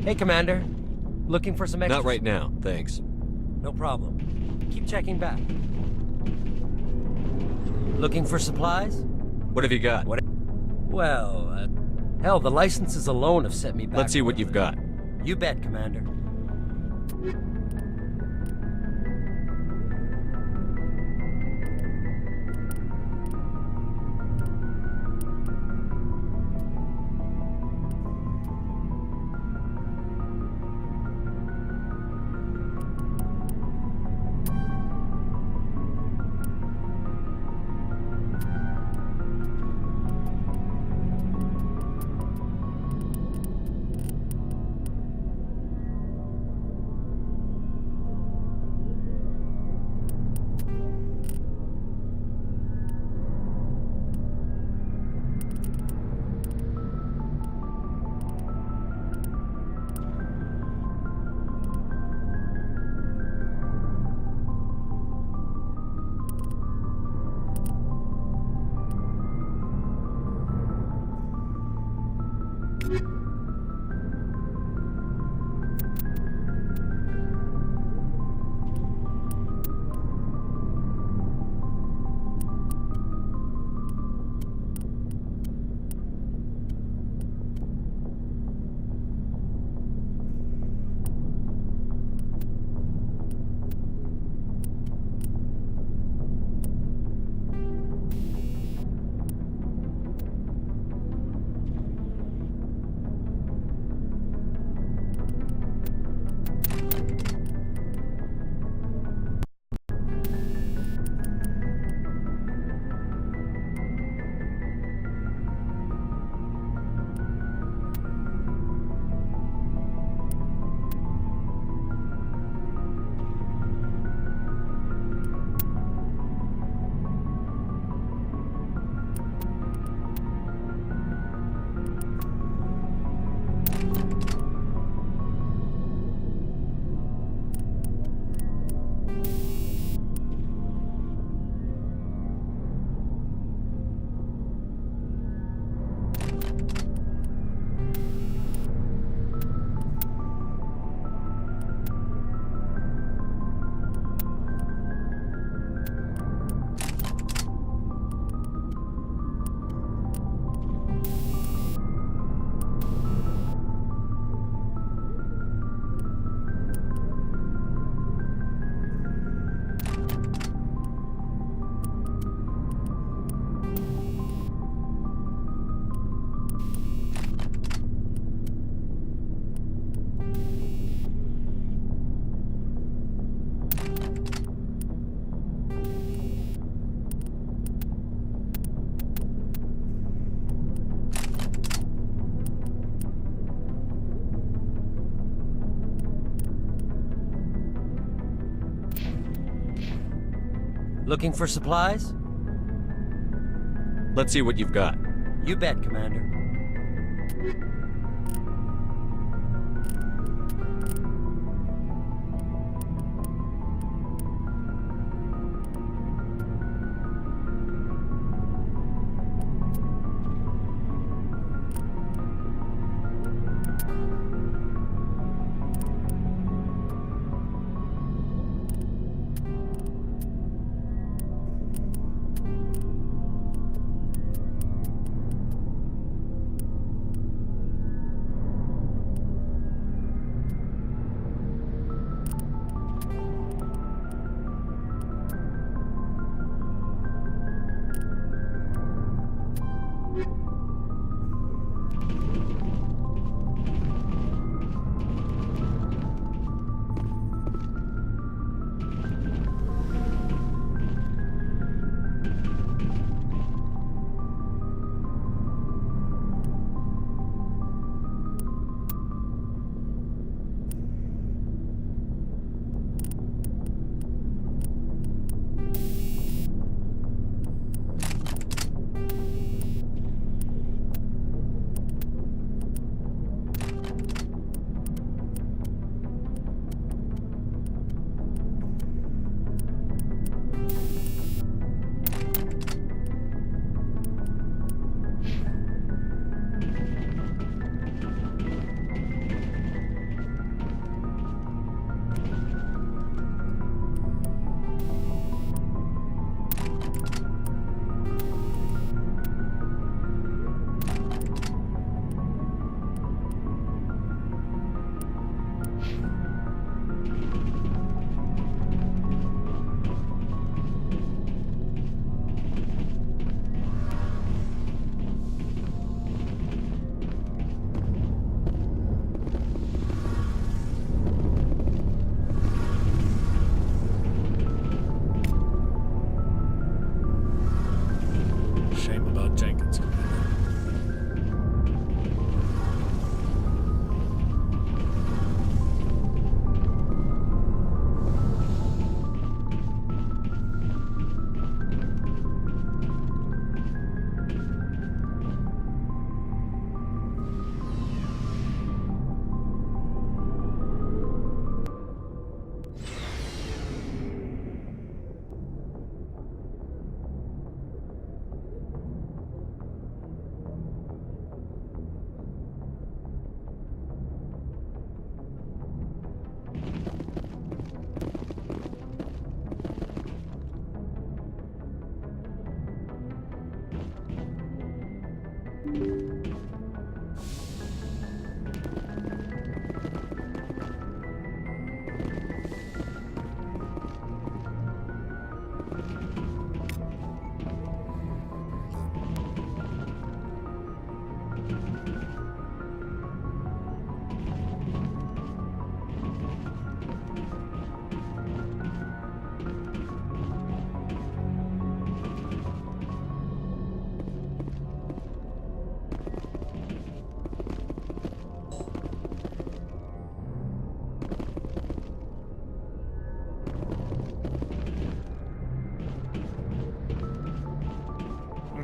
Hey, Commander. Looking for some extras? Not right now, thanks. No problem. Keep checking back. Looking for supplies? What have you got? Well, hell, the licenses alone have set me back. Let's see what you've got. You bet, Commander. Looking for supplies? Let's see what you've got. You bet, Commander.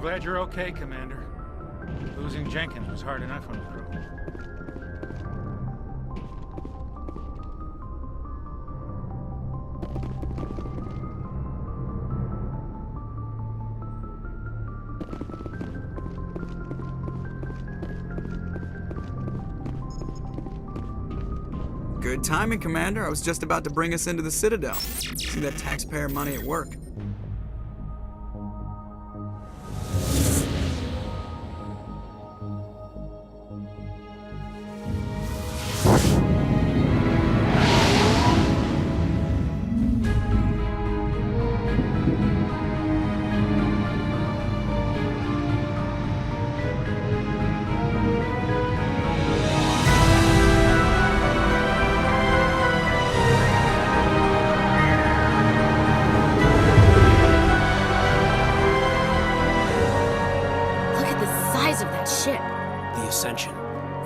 glad you're okay, Commander. Losing Jenkins was hard enough on the crew. Good timing, Commander. I was just about to bring us into the Citadel. See that taxpayer money at work.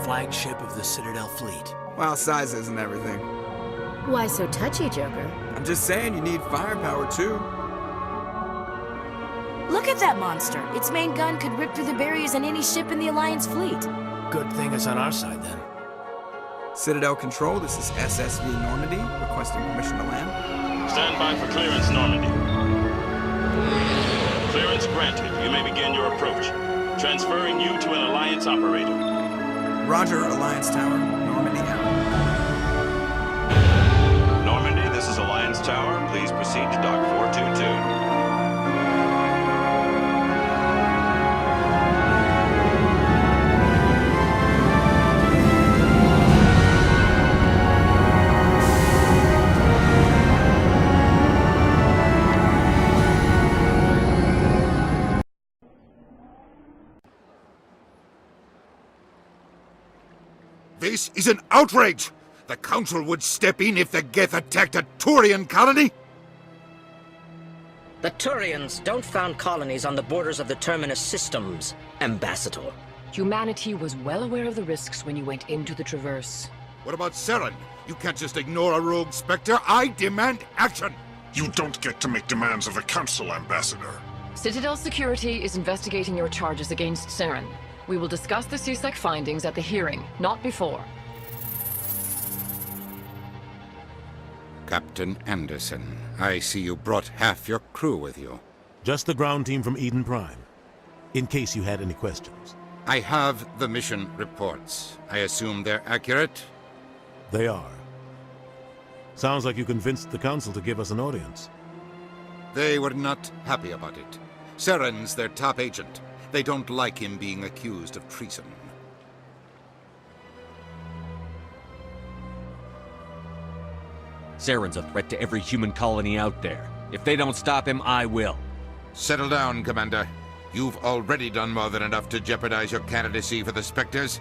Flagship of the Citadel fleet. Well, size isn't everything. Why so touchy, Joker? I'm just saying you need firepower, too. Look at that monster. Its main gun could rip through the barriers in any ship in the Alliance fleet. Good thing it's on our side, then. Citadel Control, this is SSV Normandy, requesting permission to land. Stand by for clearance, Normandy. Clearance granted. You may begin your approach. Transferring you to an Alliance operator. Roger, Alliance Tower. Normandy out. Normandy, this is Alliance Tower. Please proceed to Dock 422. This is an outrage! The Council would step in if the Geth attacked a Turian colony? The Turians don't found colonies on the borders of the Terminus systems, Ambassador. Humanity was well aware of the risks when you went into the Traverse. What about Saren? You can't just ignore a rogue Spectre. I demand action! You don't get to make demands of the Council, Ambassador. Citadel Security is investigating your charges against Saren. We will discuss the CSEC findings at the hearing, not before. Captain Anderson, I see you brought half your crew with you. Just the ground team from Eden Prime, in case you had any questions. I have the mission reports. I assume they're accurate? They are. Sounds like you convinced the Council to give us an audience. They were not happy about it. Saren's their top agent. They don't like him being accused of treason. Saren's a threat to every human colony out there. If they don't stop him, I will. Settle down, Commander. You've already done more than enough to jeopardize your candidacy for the Spectres.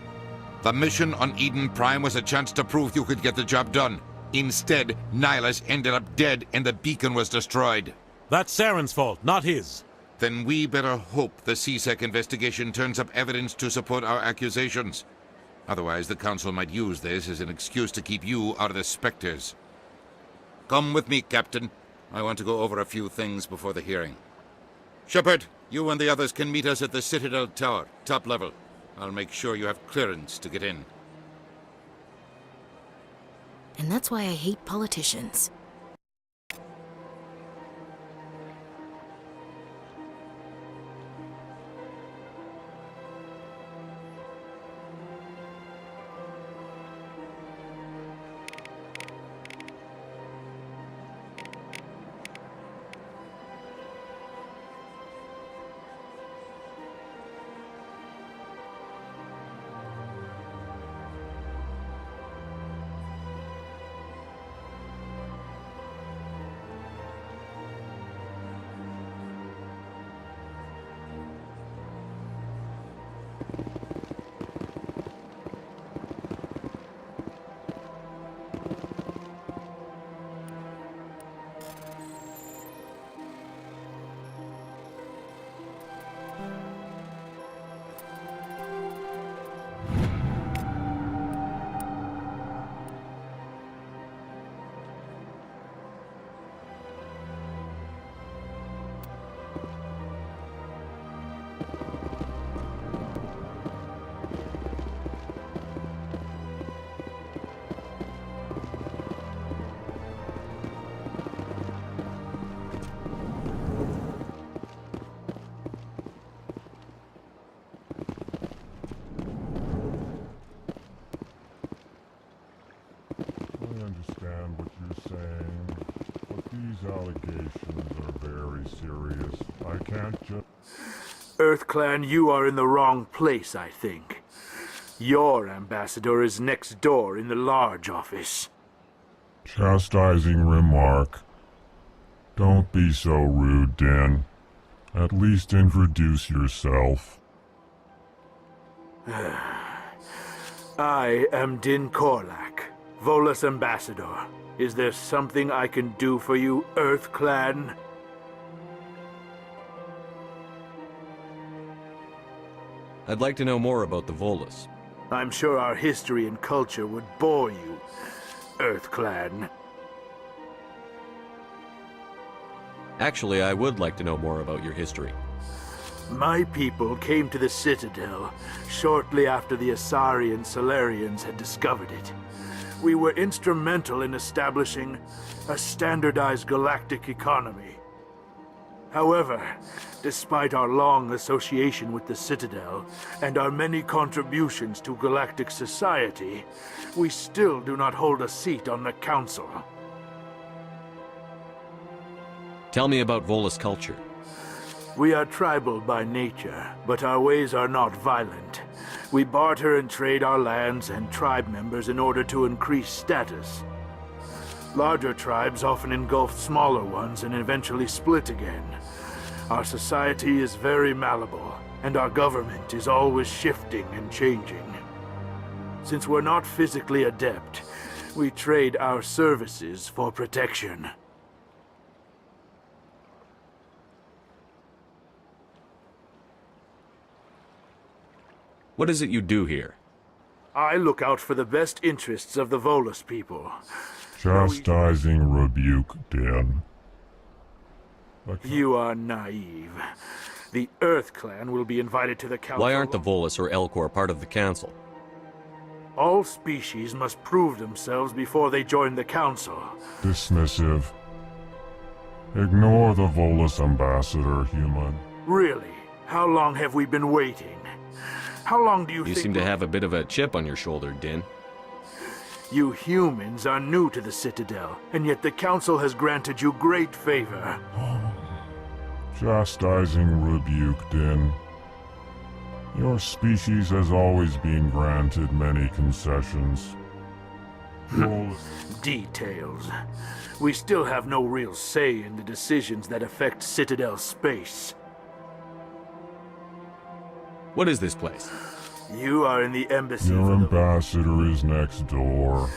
The mission on Eden Prime was a chance to prove you could get the job done. Instead, Nihilus ended up dead and the beacon was destroyed. That's Saren's fault, not his. Then we better hope the CSEC investigation turns up evidence to support our accusations. Otherwise, the Council might use this as an excuse to keep you out of the Spectres. Come with me, Captain. I want to go over a few things before the hearing. Shepard, you and the others can meet us at the Citadel Tower, top level. I'll make sure you have clearance to get in. And that's why I hate politicians. understand what you're saying, but these allegations are very serious. I can't just... EarthClan, you are in the wrong place, I think. Your ambassador is next door in the large office. Chastising remark. Don't be so rude, Din. At least introduce yourself. I am Din Korlak, Volus ambassador. Is there something I can do for you, EarthClan? I'd like to know more about the Volus. I'm sure our history and culture would bore you, EarthClan. Actually, I would like to know more about your history. My people came to the Citadel shortly after the Asari and Solarians had discovered it. We were instrumental in establishing a standardized galactic economy. However, despite our long association with the Citadel and our many contributions to galactic society, we still do not hold a seat on the Council. Tell me about Volus culture. We are tribal by nature, but our ways are not violent. We barter and trade our lands and tribe members in order to increase status. Larger tribes often engulf smaller ones and eventually split again. Our society is very malleable, and our government is always shifting and changing. Since we're not physically adept, we trade our services for protection. What is it you do here? I look out for the best interests of the Volus people. Chastising rebuke, Din. You are naive. The EarthClan will be invited to the Council. Why aren't the Volus or Elcor part of the Council? All species must prove themselves before they join the Council. Dismissive. Ignore the Volus ambassador, human. Really? How long have we been waiting? How long do you think... You seem to have a bit of a chip on your shoulder, Din. You humans are new to the Citadel, and yet the Council has granted you great favor. Chastising rebuke, Din. Your species has always been granted many concessions. Details. We still have no real say in the decisions that affect Citadel space. What is this place? You are in the embassy. Your ambassador is next door.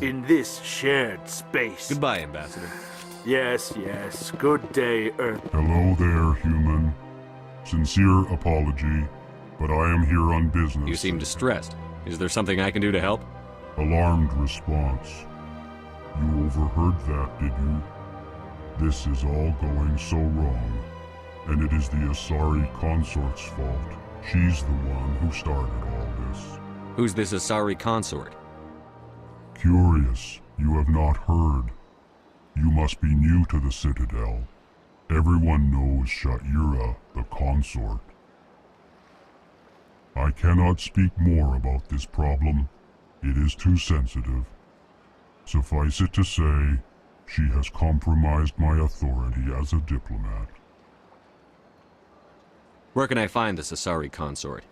In this shared space. Goodbye, Ambassador. Yes, yes. Good day, Earth. Hello there, human. Sincere apology, but I am here on business. You seem distressed. Is there something I can do to help? Alarmed response. You overheard that, did you? This is all going so wrong, and it is the Asari consort's fault. She's the one who started all this. Who's this Asari consort? Curious, you have not heard. You must be new to the Citadel. Everyone knows Sha'ira, the consort. I cannot speak more about this problem. It is too sensitive. Suffice it to say, she has compromised my authority as a diplomat. Where can I find this Asari consort?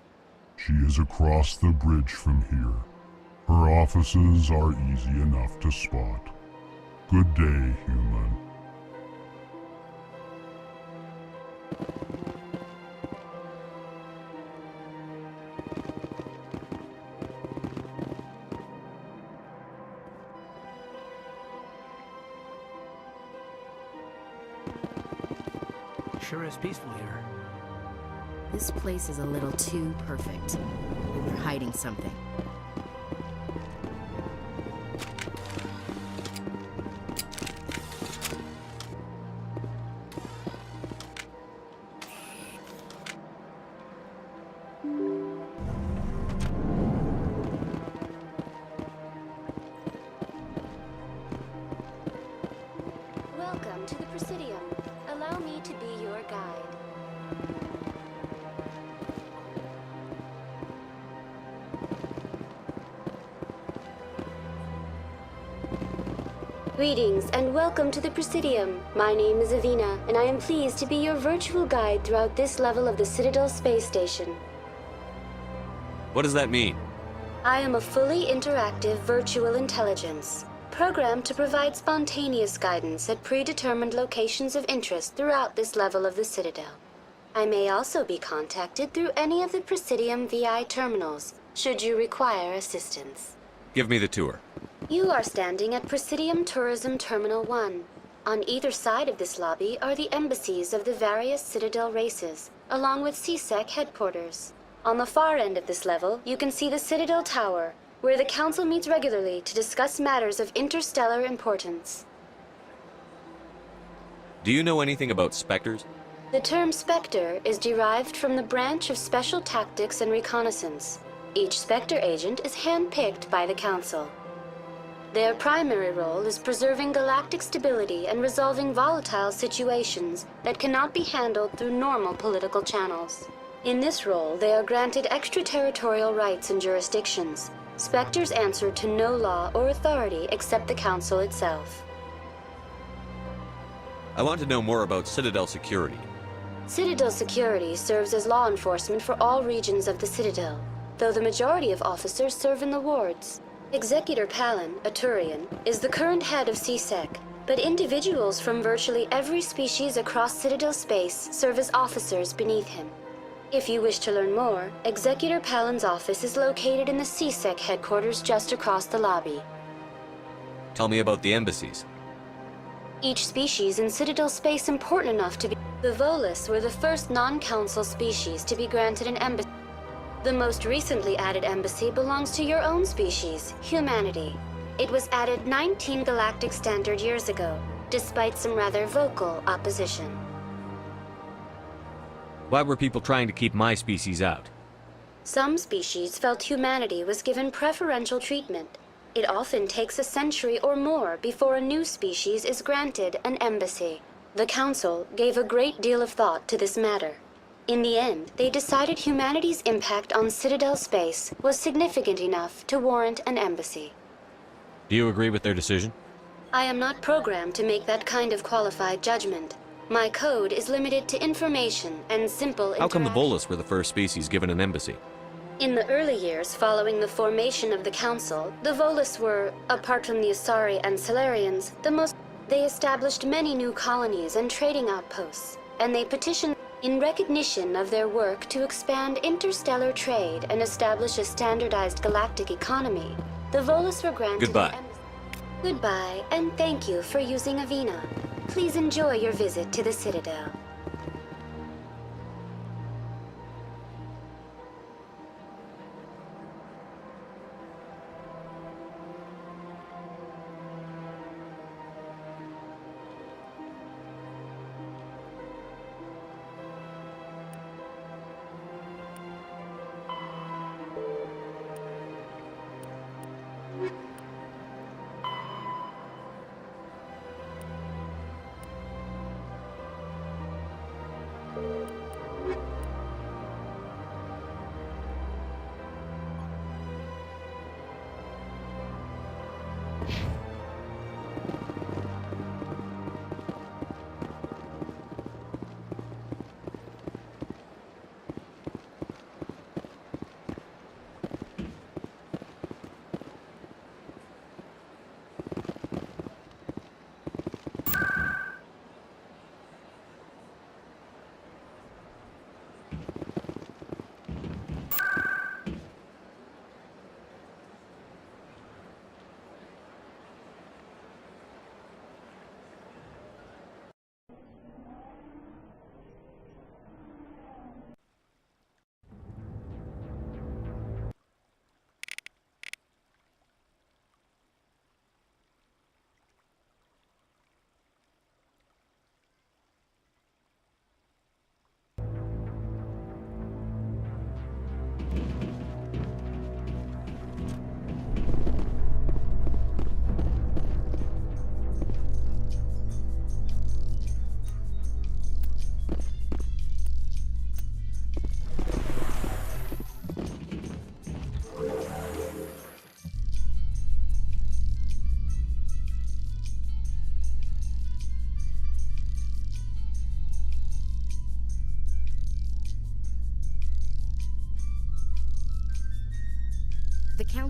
She is across the bridge from here. Her offices are easy enough to spot. Good day, human. Sure is peaceful here. This place is a little too perfect. We're hiding something. Welcome to the Presidium. Allow me to be your guide. Greetings and welcome to the Presidium. My name is Avina, and I am pleased to be your virtual guide throughout this level of the Citadel space station. What does that mean? I am a fully interactive virtual intelligence, programmed to provide spontaneous guidance at predetermined locations of interest throughout this level of the Citadel. I may also be contacted through any of the Presidium VI terminals, should you require assistance. Give me the tour. You are standing at Presidium Tourism Terminal 1. On either side of this lobby are the embassies of the various Citadel races, along with CSEC headquarters. On the far end of this level, you can see the Citadel Tower, where the Council meets regularly to discuss matters of interstellar importance. Do you know anything about Spectres? The term Spectre is derived from the branch of Special Tactics and Reconnaissance. Each Spectre agent is handpicked by the Council. Their primary role is preserving galactic stability and resolving volatile situations that cannot be handled through normal political channels. In this role, they are granted extraterritorial rights and jurisdictions. Spectres answer to no law or authority except the Council itself. I want to know more about Citadel security. Citadel security serves as law enforcement for all regions of the Citadel, though the majority of officers serve in the wards. Executor Palin, a Turian, is the current head of CSEC, but individuals from virtually every species across Citadel space serve as officers beneath him. If you wish to learn more, Executor Palin's office is located in the CSEC headquarters just across the lobby. Tell me about the embassies. Each species in Citadel space important enough to be... The Volus were the first non-council species to be granted an embassy. The most recently added embassy belongs to your own species, humanity. It was added 19 galactic standard years ago, despite some rather vocal opposition. Why were people trying to keep my species out? Some species felt humanity was given preferential treatment. It often takes a century or more before a new species is granted an embassy. The Council gave a great deal of thought to this matter. In the end, they decided humanity's impact on Citadel space was significant enough to warrant an embassy. Do you agree with their decision? I am not programmed to make that kind of qualified judgment. My code is limited to information and simple How come the Volus were the first species given an embassy? In the early years following the formation of the Council, the Volus were, apart from the Asari and Solarians, the most... They established many new colonies and trading outposts, and they petitioned in recognition of their work to expand interstellar trade and establish a standardized galactic economy. The Volus were granted... Goodbye. Goodbye, and thank you for using Avina. Please enjoy your visit to the Citadel.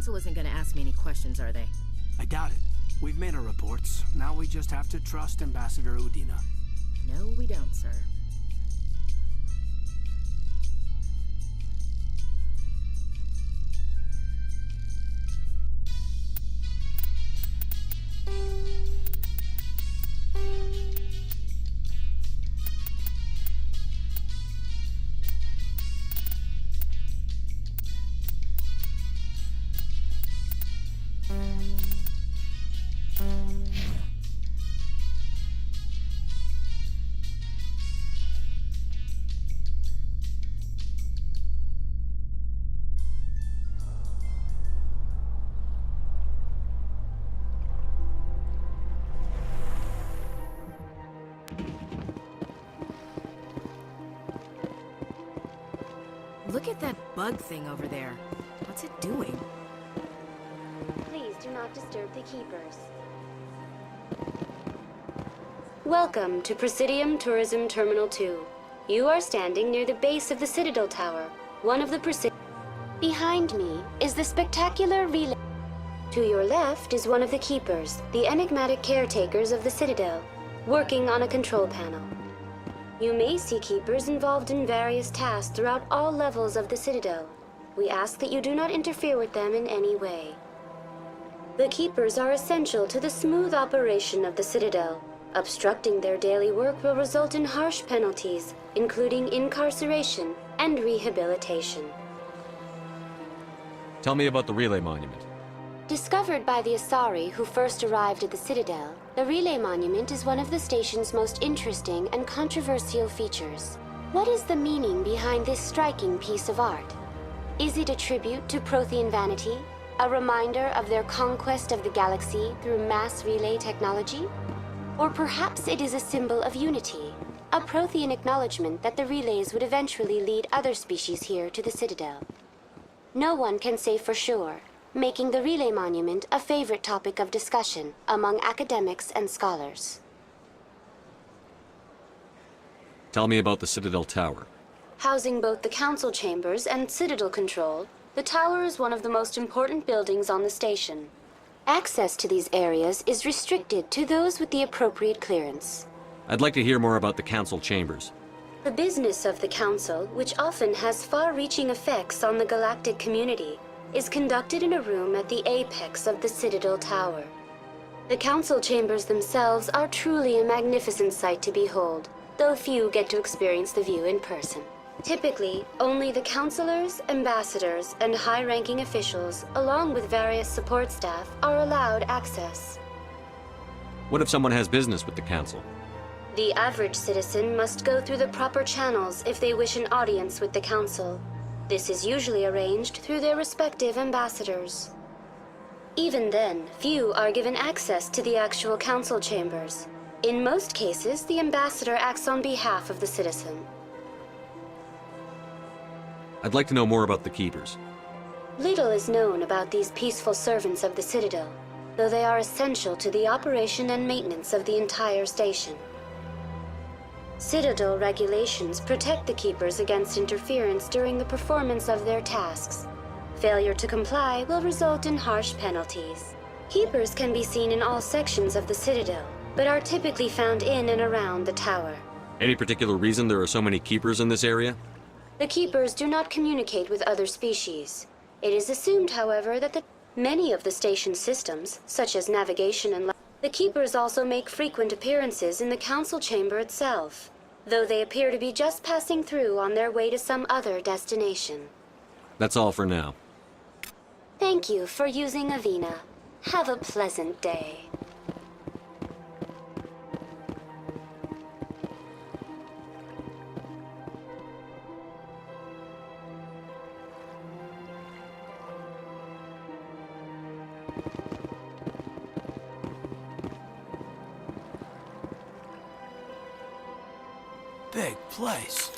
Council isn't gonna ask me any questions, are they? I doubt it. We've made our reports. Now we just have to trust Ambassador Udina. No, we don't, sir. Look at that bug thing over there. What's it doing? Please do not disturb the keepers. Welcome to Presidium Tourism Terminal 2. You are standing near the base of the Citadel Tower, one of the Behind me is the spectacular relay. To your left is one of the keepers, the enigmatic caretakers of the Citadel, working on a control panel. You may see keepers involved in various tasks throughout all levels of the Citadel. We ask that you do not interfere with them in any way. The keepers are essential to the smooth operation of the Citadel. Obstructing their daily work will result in harsh penalties, including incarceration and rehabilitation. Tell me about the relay monument. Discovered by the Asari who first arrived at the Citadel, the Relay Monument is one of the station's most interesting and controversial features. What is the meaning behind this striking piece of art? Is it a tribute to Prothean vanity? A reminder of their conquest of the galaxy through mass relay technology? Or perhaps it is a symbol of unity, a Prothean acknowledgement that the relays would eventually lead other species here to the Citadel. No one can say for sure, making the Relay Monument a favorite topic of discussion among academics and scholars. Tell me about the Citadel Tower. Housing both the council chambers and Citadel control, the tower is one of the most important buildings on the station. Access to these areas is restricted to those with the appropriate clearance. I'd like to hear more about the council chambers. The business of the council, which often has far-reaching effects on the galactic community, is conducted in a room at the apex of the Citadel Tower. The council chambers themselves are truly a magnificent sight to behold, though few get to experience the view in person. Typically, only the councilors, ambassadors, and high-ranking officials, along with various support staff, are allowed access. What if someone has business with the council? The average citizen must go through the proper channels if they wish an audience with the council. This is usually arranged through their respective ambassadors. Even then, few are given access to the actual council chambers. In most cases, the ambassador acts on behalf of the citizen. I'd like to know more about the keepers. Little is known about these peaceful servants of the Citadel, though they are essential to the operation and maintenance of the entire station. Citadel regulations protect the keepers against interference during the performance of their tasks. Failure to comply will result in harsh penalties. Keepers can be seen in all sections of the Citadel, but are typically found in and around the tower. Any particular reason there are so many keepers in this area? The keepers do not communicate with other species. It is assumed, however, that many of the station's systems, such as navigation and the keepers also make frequent appearances in the council chamber itself, though they appear to be just passing through on their way to some other destination. That's all for now. Thank you for using Avina. Have a pleasant day. Big place.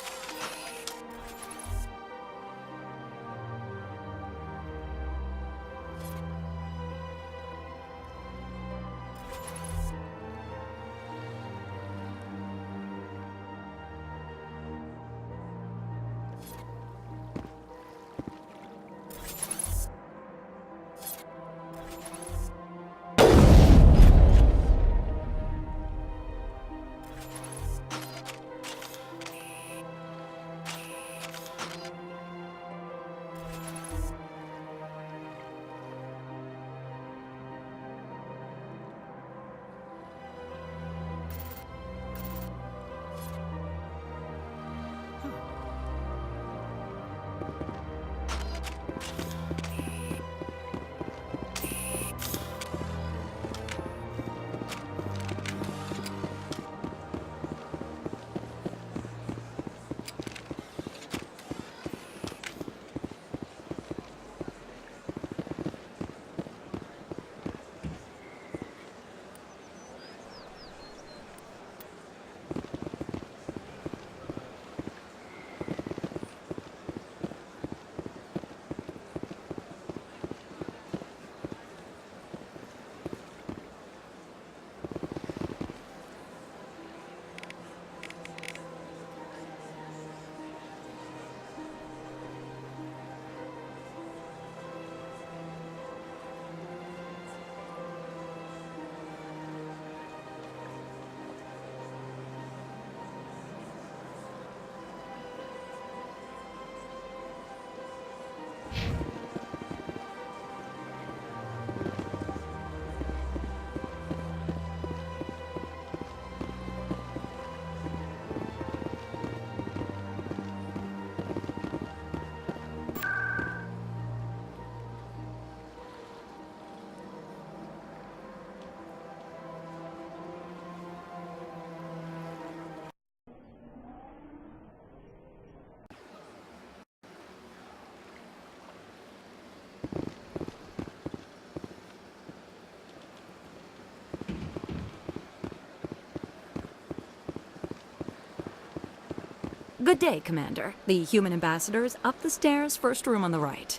Good day, Commander. The human ambassador is up the stairs, first room on the right.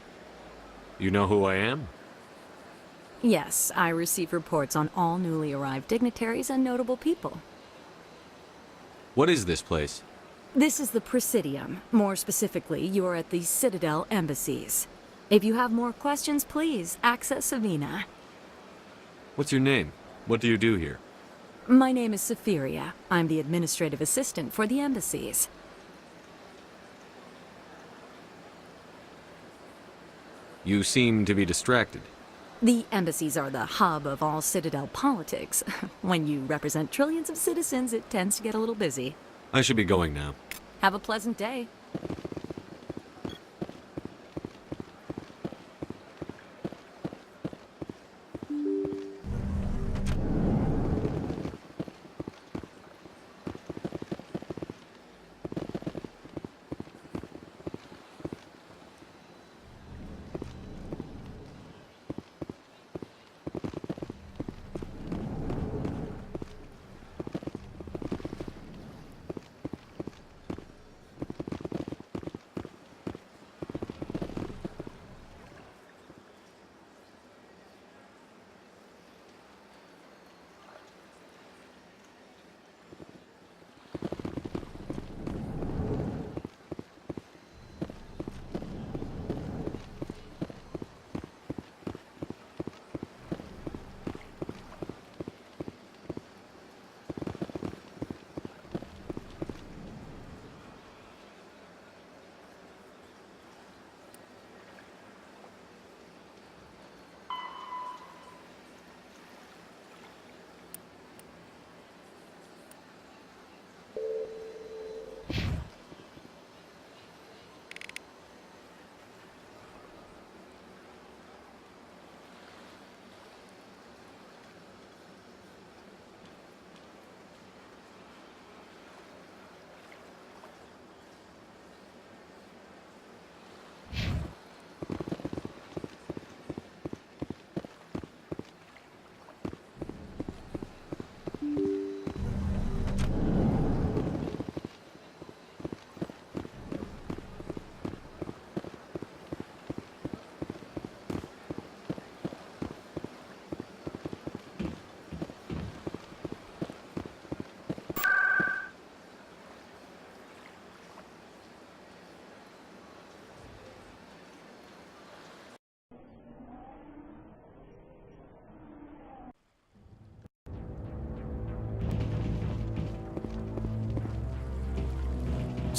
You know who I am? Yes, I receive reports on all newly arrived dignitaries and notable people. What is this place? This is the Presidium. More specifically, you are at the Citadel embassies. If you have more questions, please access Savina. What's your name? What do you do here? My name is Safiria. I'm the administrative assistant for the embassies. You seem to be distracted. The embassies are the hub of all Citadel politics. When you represent trillions of citizens, it tends to get a little busy. I should be going now. Have a pleasant day.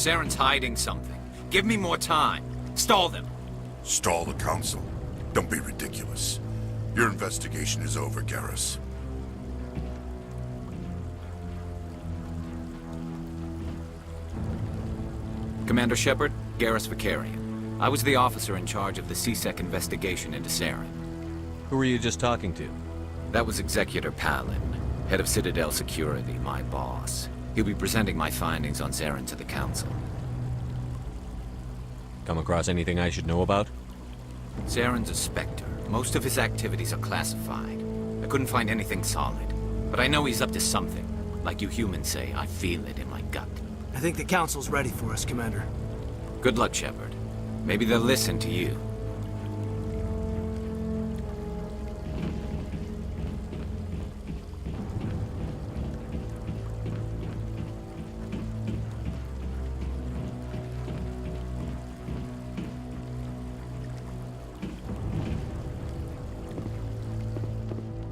Saren's hiding something. Give me more time. Stall them. Stall the Council? Don't be ridiculous. Your investigation is over, Garrus. Commander Shepard, Garrus Vicarian. I was the officer in charge of the CSEC investigation into Saren. Who were you just talking to? That was Executor Palin, head of Citadel Security, my boss. He'll be presenting my findings on Saren to the Council. Come across anything I should know about? Saren's a Spectre. Most of his activities are classified. I couldn't find anything solid. But I know he's up to something. Like you humans say, I feel it in my gut. I think the Council's ready for us, Commander. Good luck, Shepard. Maybe they'll listen to you.